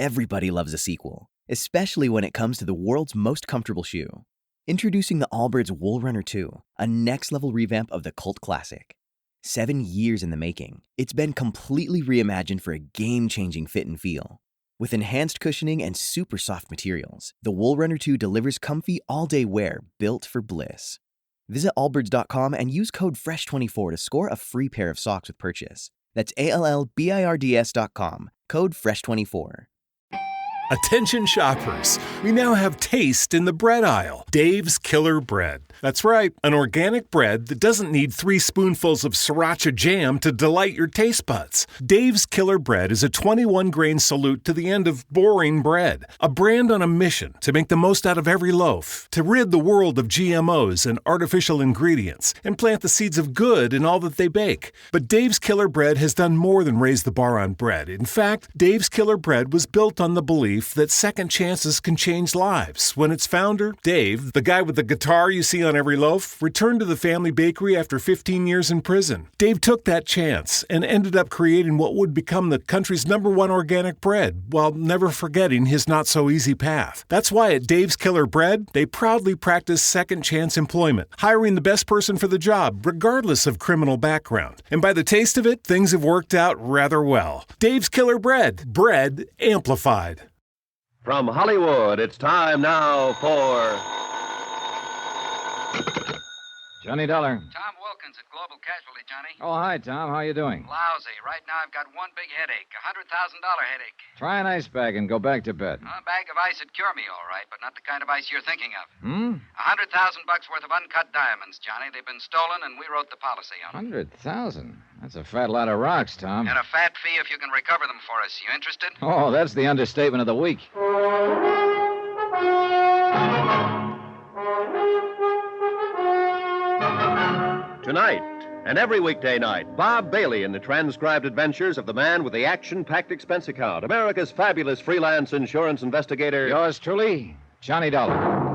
Everybody loves a sequel, especially when it comes to the world's most comfortable shoe. Introducing the Allbirds Wool Runner 2, a next-level revamp of the cult classic. 7 years in the making, it's been completely reimagined for a game-changing fit and feel. With enhanced cushioning and super soft materials, the Wool Runner 2 delivers comfy all-day wear built for bliss. Visit allbirds.com and use code FRESH24 to score a free pair of socks with purchase. That's ALLBIRDS.com, code FRESH24. Attention shoppers, we now have taste in the bread aisle. Dave's Killer Bread. That's right, an organic bread that doesn't need 3 spoonfuls of sriracha jam to delight your taste buds. Dave's Killer Bread is a 21-grain salute to the end of boring bread. A brand on a mission to make the most out of every loaf, to rid the world of GMOs and artificial ingredients, and plant the seeds of good in all that they bake. But Dave's Killer Bread has done more than raise the bar on bread. In fact, Dave's Killer Bread was built on the belief that second chances can change lives. When its founder, Dave, the guy with the guitar you see on every loaf, returned to the family bakery after 15 years in prison. Dave took that chance and ended up creating what would become the country's #1 organic bread, while never forgetting his not-so-easy path. That's why at Dave's Killer Bread, they proudly practice second chance employment, hiring the best person for the job, regardless of criminal background. And by the taste of it, things have worked out rather well. Dave's Killer Bread. Bread amplified. From Hollywood, it's time now for... Johnny Dollar. Tom Wilkins at Global Casualty, Johnny. Oh, hi, Tom. How you doing? Lousy. Right now I've got one big headache, $100,000 headache. Try an ice bag and go back to bed. A bag of ice would cure me, all right, but not the kind of ice you're thinking of. $100,000 worth of uncut diamonds, Johnny. They've been stolen, and we wrote the policy on them. 100,000? That's a fat lot of rocks, Tom. And a fat fee if you can recover them for us. You interested? Oh, that's the understatement of the week. Tonight, and every weekday night, Bob Bailey in the transcribed adventures of the man with the action-packed expense account, America's fabulous freelance insurance investigator. Yours truly, Johnny Dollar.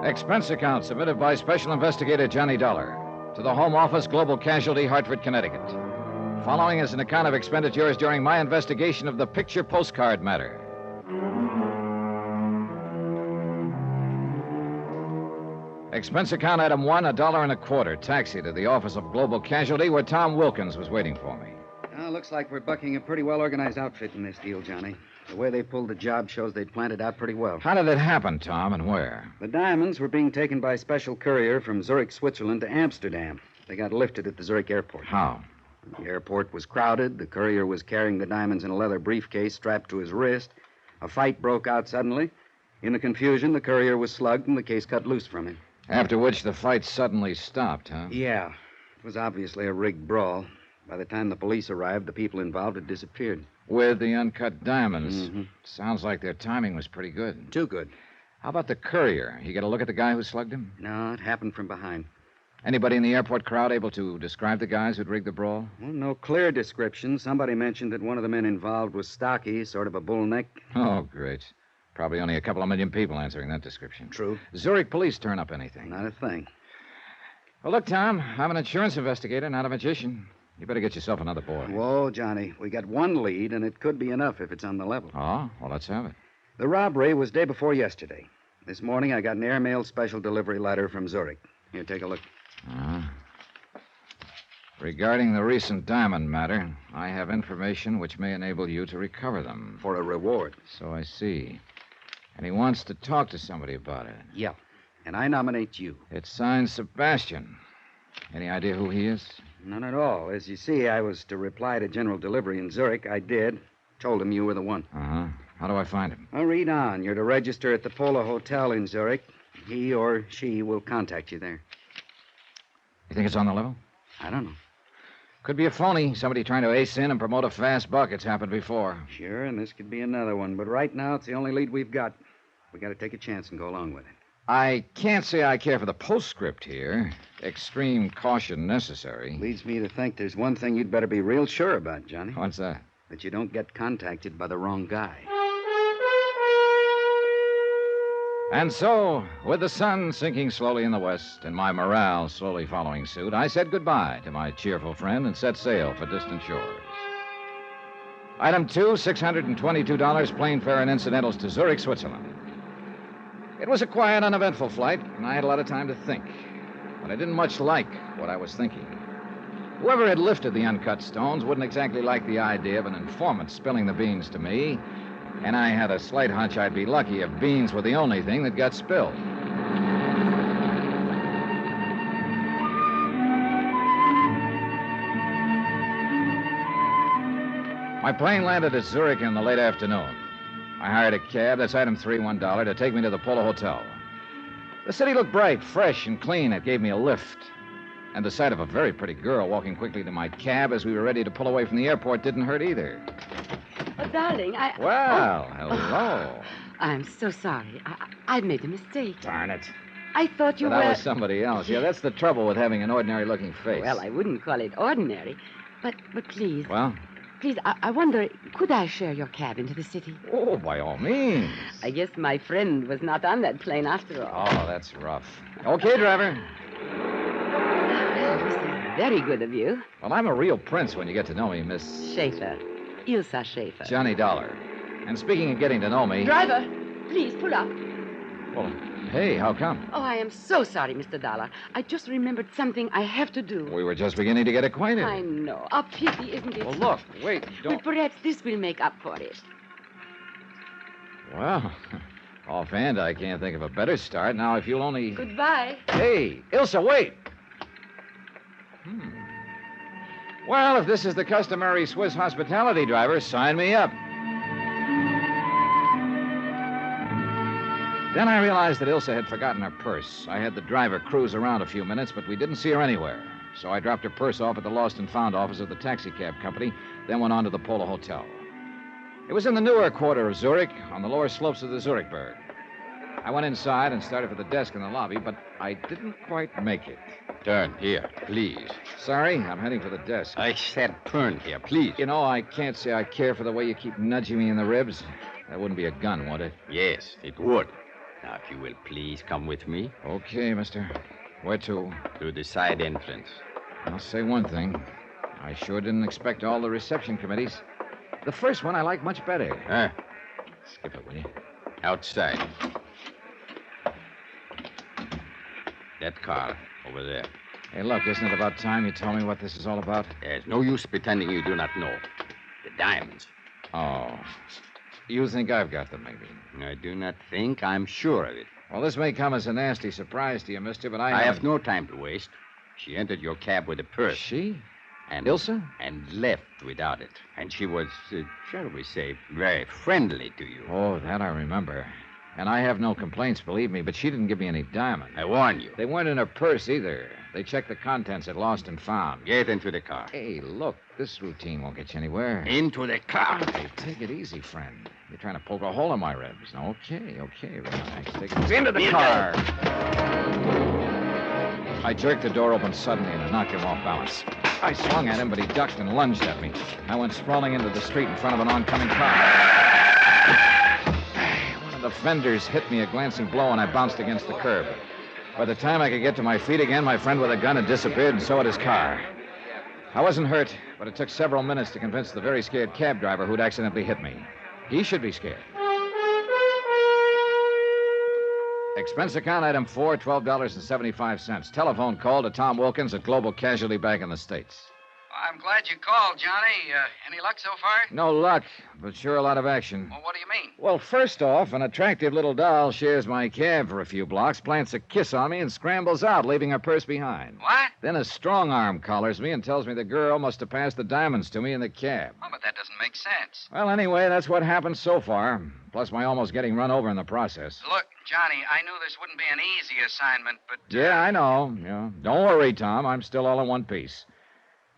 Expense account submitted by Special Investigator Johnny Dollar to the Home Office, Global Casualty, Hartford, Connecticut. Following is an account of expenditures during my investigation of the picture postcard matter. Expense account item 1, $1.25. Taxi to the office of Global Casualty, where Tom Wilkins was waiting for me. Looks like we're bucking a pretty well-organized outfit in this deal, Johnny. The way they pulled the job shows they'd planned it out pretty well. How did it happen, Tom, and where? The diamonds were being taken by a special courier from Zurich, Switzerland to Amsterdam. They got lifted at the Zurich airport. How? The airport was crowded. The courier was carrying the diamonds in a leather briefcase strapped to his wrist. A fight broke out suddenly. In the confusion, the courier was slugged and the case cut loose from him. After which the fight suddenly stopped, huh? Yeah. It was obviously a rigged brawl. By the time the police arrived, the people involved had disappeared. With the uncut diamonds. Mm-hmm. Sounds like their timing was pretty good. Too good. How about the courier? You get a look at the guy who slugged him? No, it happened from behind. Anybody in the airport crowd able to describe the guys who'd rigged the brawl? Well, no clear description. Somebody mentioned that one of the men involved was stocky, sort of a bull neck. Oh, great. Probably only a couple of million people answering that description. True. Zurich police turn up anything? Not a thing. Well, look, Tom, I'm an insurance investigator, not a magician. You better get yourself another boy. Whoa, Johnny. We got one lead, and it could be enough if it's on the level. Oh, well, let's have it. The robbery was day before yesterday. This morning, I got an airmail special delivery letter from Zurich. Here, take a look. Regarding the recent diamond matter, I have information which may enable you to recover them. For a reward. So I see. And he wants to talk to somebody about it. Yeah. And I nominate you. It's signed Sebastian. Any idea who he is? None at all. As you see, I was to reply to General Delivery in Zurich. I did. Told him you were the one. Uh-huh. How do I find him? Well, read on. You're to register at the Polo Hotel in Zurich. He or she will contact you there. You think it's on the level? I don't know. Could be a phony. Somebody trying to ace in and promote a fast buck. It's happened before. Sure, and this could be another one. But right now, it's the only lead we've got. We got to take a chance and go along with it. I can't say I care for the postscript here. Extreme caution necessary. Leads me to think there's one thing you'd better be real sure about, Johnny. What's that? That you don't get contacted by the wrong guy. And so, with the sun sinking slowly in the west and my morale slowly following suit, I said goodbye to my cheerful friend and set sail for distant shores. Item 2, $622 plane fare and incidentals to Zurich, Switzerland. It was a quiet, uneventful flight, and I had a lot of time to think. But I didn't much like what I was thinking. Whoever had lifted the uncut stones wouldn't exactly like the idea of an informant spilling the beans to me, and I had a slight hunch I'd be lucky if beans were the only thing that got spilled. My plane landed at Zurich in the late afternoon. I hired a cab, that's item 3, $1, to take me to the Polo Hotel. The city looked bright, fresh, and clean. It gave me a lift. And the sight of a very pretty girl walking quickly to my cab as we were ready to pull away from the airport didn't hurt either. Oh, darling, Well, hello. I'm so sorry. I've made a mistake. Darn it. I thought you But were... I was somebody else. Yeah, that's the trouble with having an ordinary-looking face. Well, I wouldn't call it ordinary. But please... Well? Please, I wonder, could I share your cab into the city? Oh, by all means. I guess my friend was not on that plane after all. Oh, that's rough. Okay, driver. Well, this is very good of you. Well, I'm a real prince when you get to know me, Miss... Schaefer. Ilsa Schaefer. Johnny Dollar. And speaking of getting to know me... Driver, please pull up. Well, hey, how come? Oh, I am so sorry, Mr. Dollar. I just remembered something I have to do. We were just beginning to get acquainted. I know. A pity, isn't it? Well, look, wait, don't... But perhaps this will make up for it. Well, offhand, I can't think of a better start. Now, if you'll only... Goodbye. Hey, Ilsa, wait! Well, if this is the customary Swiss hospitality, driver, sign me up. Then I realized that Ilsa had forgotten her purse. I had the driver cruise around a few minutes, but we didn't see her anywhere. So I dropped her purse off at the Lost and Found office of the taxicab company, then went on to the Polo Hotel. It was in the newer quarter of Zurich, on the lower slopes of the Zurichberg. I went inside and started for the desk in the lobby, but I didn't quite make it. Turn here, please. Sorry, I'm heading for the desk. I said turn here, please. You know, I can't say I care for the way you keep nudging me in the ribs. That wouldn't be a gun, would it? Yes, it would. Now, if you will please come with me. Okay, mister. Where to? To the side entrance. I'll say one thing. I sure didn't expect all the reception committees. The first one I like much better. Skip it, will you? Outside. That car over there. Hey, look, isn't it about time you told me what this is all about? There's no use pretending you do not know. The diamonds. Oh. You think I've got them, maybe? I do not think. I'm sure of it. Well, this may come as a nasty surprise to you, mister, but I have no time to waste. She entered your cab with a purse. She? And Ilsa? And left without it. And she was, shall we say, very friendly to you. Oh, that I remember. And I have no complaints, believe me, but she didn't give me any diamonds. I warn you. They weren't in her purse either. They checked the contents at Lost and Found. Get into the car. Hey, look, this routine won't get you anywhere. Into the car. Hey, take it easy, friend. You're trying to poke a hole in my ribs. Okay, relax. Take it Into the car. I jerked the door open suddenly and it knocked him off balance. I swung at him, but he ducked and lunged at me. I went sprawling into the street in front of an oncoming car. One of the fenders hit me a glancing blow, and I bounced against the curb. By the time I could get to my feet again, my friend with a gun had disappeared, and so had his car. I wasn't hurt, but it took several minutes to convince the very scared cab driver who'd accidentally hit me. He should be scared. Expense account item 4, $12.75. Telephone call to Tom Wilkins at Global Casualty Bank in the States. I'm glad you called, Johnny. Any luck so far? No luck, but sure a lot of action. Well, what do you mean? Well, first off, an attractive little doll shares my cab for a few blocks, plants a kiss on me, and scrambles out, leaving her purse behind. What? Then a strong arm collars me and tells me the girl must have passed the diamonds to me in the cab. Oh, but that doesn't make sense. Well, anyway, that's what happened so far, plus my almost getting run over in the process. Look, Johnny, I knew this wouldn't be an easy assignment, but... Yeah, I know. Yeah. Don't worry, Tom. I'm still all in one piece.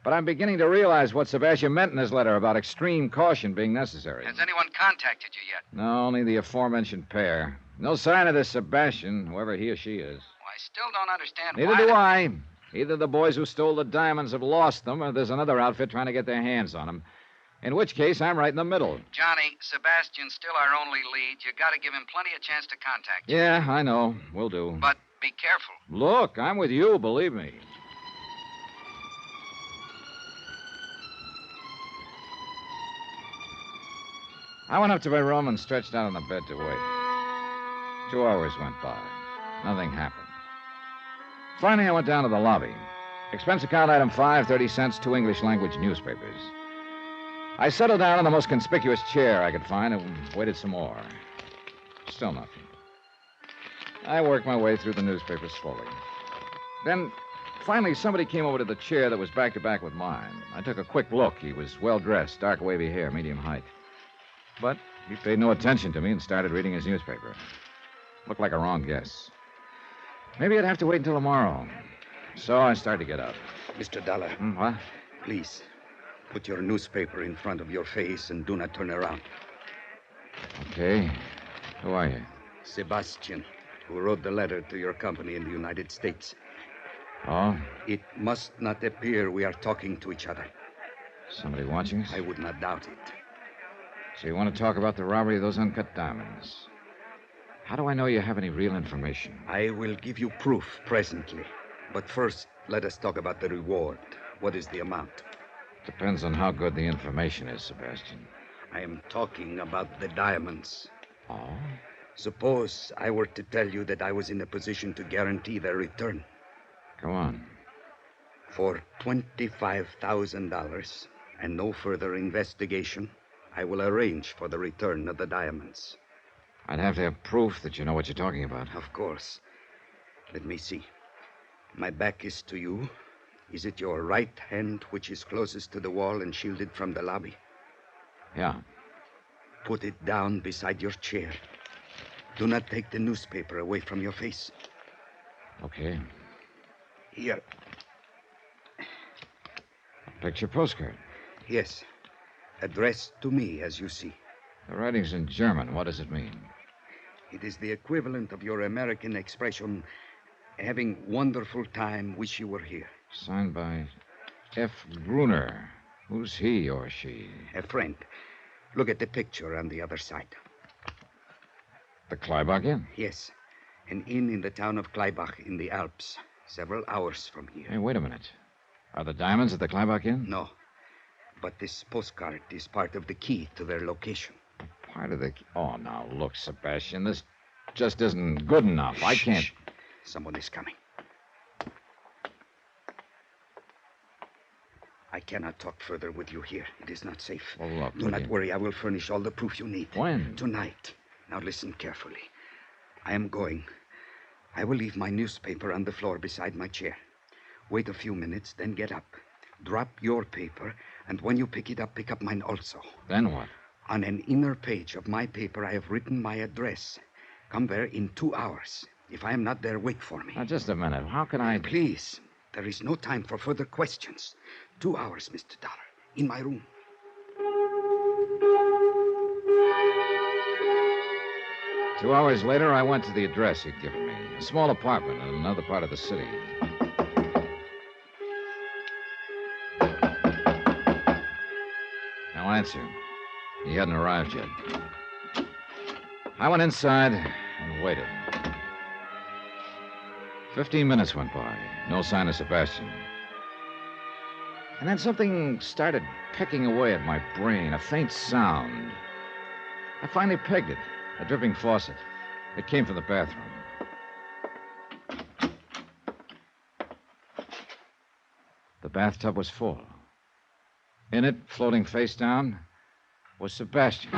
But I'm beginning to realize what Sebastian meant in his letter about extreme caution being necessary. Has anyone contacted you yet? No, only the aforementioned pair. No sign of this Sebastian, whoever he or she is. Well, I still don't understand Neither why... do I. Either the boys who stole the diamonds have lost them, or there's another outfit trying to get their hands on them. In which case, I'm right in the middle. Johnny, Sebastian's still our only lead. You got to give him plenty of chance to contact you. Yeah, I know. Will do. But be careful. Look, I'm with you, believe me. I went up to my room and stretched out on the bed to wait. 2 hours went by. Nothing happened. Finally, I went down to the lobby. Expense account item 5, 30 cents, 2 English language newspapers. I settled down on the most conspicuous chair I could find and waited some more. Still nothing. I worked my way through the newspapers slowly. Then, finally, somebody came over to the chair that was back to back with mine. I took a quick look. He was well-dressed, dark wavy hair, medium height. But he paid no attention to me and started reading his newspaper. Looked like a wrong guess. Maybe I'd have to wait until tomorrow. So I started to get up. Mr. Dollar. What? Please, put your newspaper in front of your face and do not turn around. Okay. Who are you? Sebastian, who wrote the letter to your company in the United States. Oh? It must not appear we are talking to each other. Somebody watching us? I would not doubt it. So you want to talk about the robbery of those uncut diamonds? How do I know you have any real information? I will give you proof presently. But first, let us talk about the reward. What is the amount? Depends on how good the information is, Sebastian. I am talking about the diamonds. Oh? Suppose I were to tell you that I was in a position to guarantee their return. Go on. For $25,000 and no further investigation, I will arrange for the return of the diamonds. I'd have to have proof that you know what you're talking about. Of course. Let me see. My back is to you. Is it your right hand which is closest to the wall and shielded from the lobby? Yeah. Put it down beside your chair. Do not take the newspaper away from your face. Okay. Here. A picture postcard. Yes. Addressed to me, as you see. The writing's in German. What does it mean? It is the equivalent of your American expression, having wonderful time, wish you were here. Signed by F. Gruner. Who's he or she? A friend. Look at the picture on the other side. The Kleibach Inn? Yes. An inn in the town of Kleibach in the Alps, several hours from here. Hey, wait a minute. Are the diamonds at the Kleibach Inn? No. But this postcard is part of the key to their location. Part of the... Oh, now, look, Sebastian, this just isn't good enough. I can't... Shh. Someone is coming. I cannot talk further with you here. It is not safe. Well, look, Do not worry. I will furnish all the proof you need. When? Tonight. Now listen carefully. I am going. I will leave my newspaper on the floor beside my chair. Wait a few minutes, then get up. Drop your paper, and when you pick it up, pick up mine also. Then what? On an inner page of my paper, I have written my address. Come there in 2 hours. If I am not there, wait for me. Now, just a minute. How can I... Please. There is no time for further questions. 2 hours, Mr. Dollar. In my room. Two hours later, I went to the address he'd given me. A small apartment in another part of the city. Now answer. He hadn't arrived yet. I went inside and waited. 15 minutes went by. No sign of Sebastian. And then something started pecking away at my brain, a faint sound. I finally pegged it, a dripping faucet. It came from the bathroom. The bathtub was full. In it, floating face down, was Sebastian.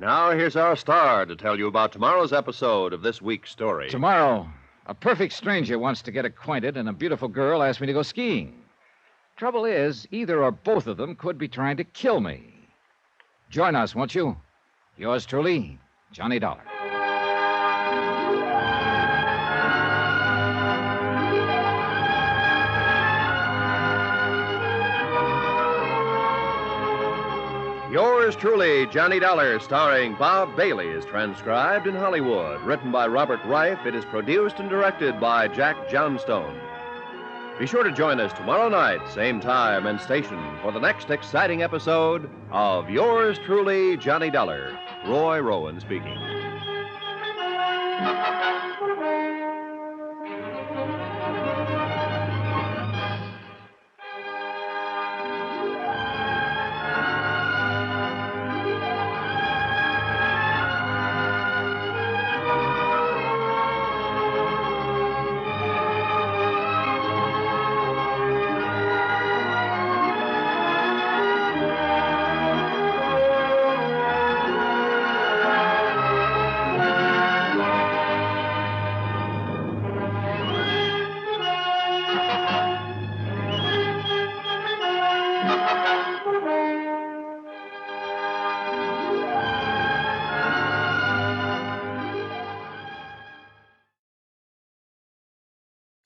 Now, here's our star to tell you about tomorrow's episode of this week's story. Tomorrow, a perfect stranger wants to get acquainted, and a beautiful girl asks me to go skiing. Trouble is, either or both of them could be trying to kill me. Join us, won't you? Yours truly, Johnny Dollar. Yours Yours truly, Johnny Dollar, starring Bob Bailey, is transcribed in Hollywood. Written by Robert Reif, it is produced and directed by Jack Johnstone. Be sure to join us tomorrow night, same time and station, for the next exciting episode of Yours truly, Johnny Dollar. Roy Rowan speaking.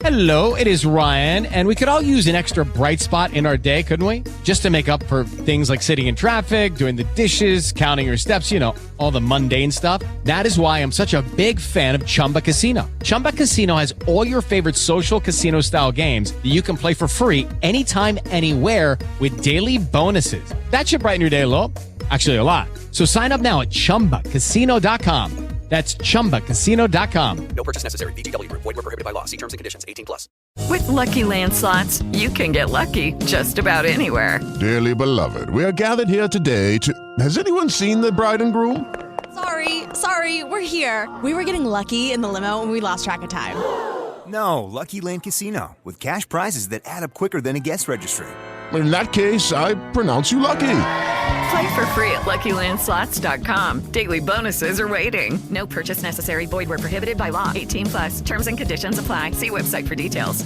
Hello, it is Ryan, and we could all use an extra bright spot in our day, couldn't we? Just to make up for things like sitting in traffic, doing the dishes, counting your steps, you know, all the mundane stuff. That is why I'm such a big fan of Chumba Casino. Chumba Casino has all your favorite social casino-style games that you can play for free anytime, anywhere with daily bonuses. That should brighten your day a little. Actually, a lot. So sign up now at ChumbaCasino.com. That's ChumbaCasino.com. No purchase necessary. VGW Group. Void where prohibited by law. See terms and conditions. 18+. With Lucky Land Slots, you can get lucky just about anywhere. Dearly beloved, we are gathered here today to... Has anyone seen the bride and groom? Sorry, we're here. We were getting lucky in the limo and we lost track of time. No, Lucky Land Casino. With cash prizes that add up quicker than a guest registry. In that case, I pronounce you lucky. Play for free at LuckyLandSlots.com. Daily bonuses are waiting. No purchase necessary. Void where prohibited by law. 18+. Terms and conditions apply. See website for details.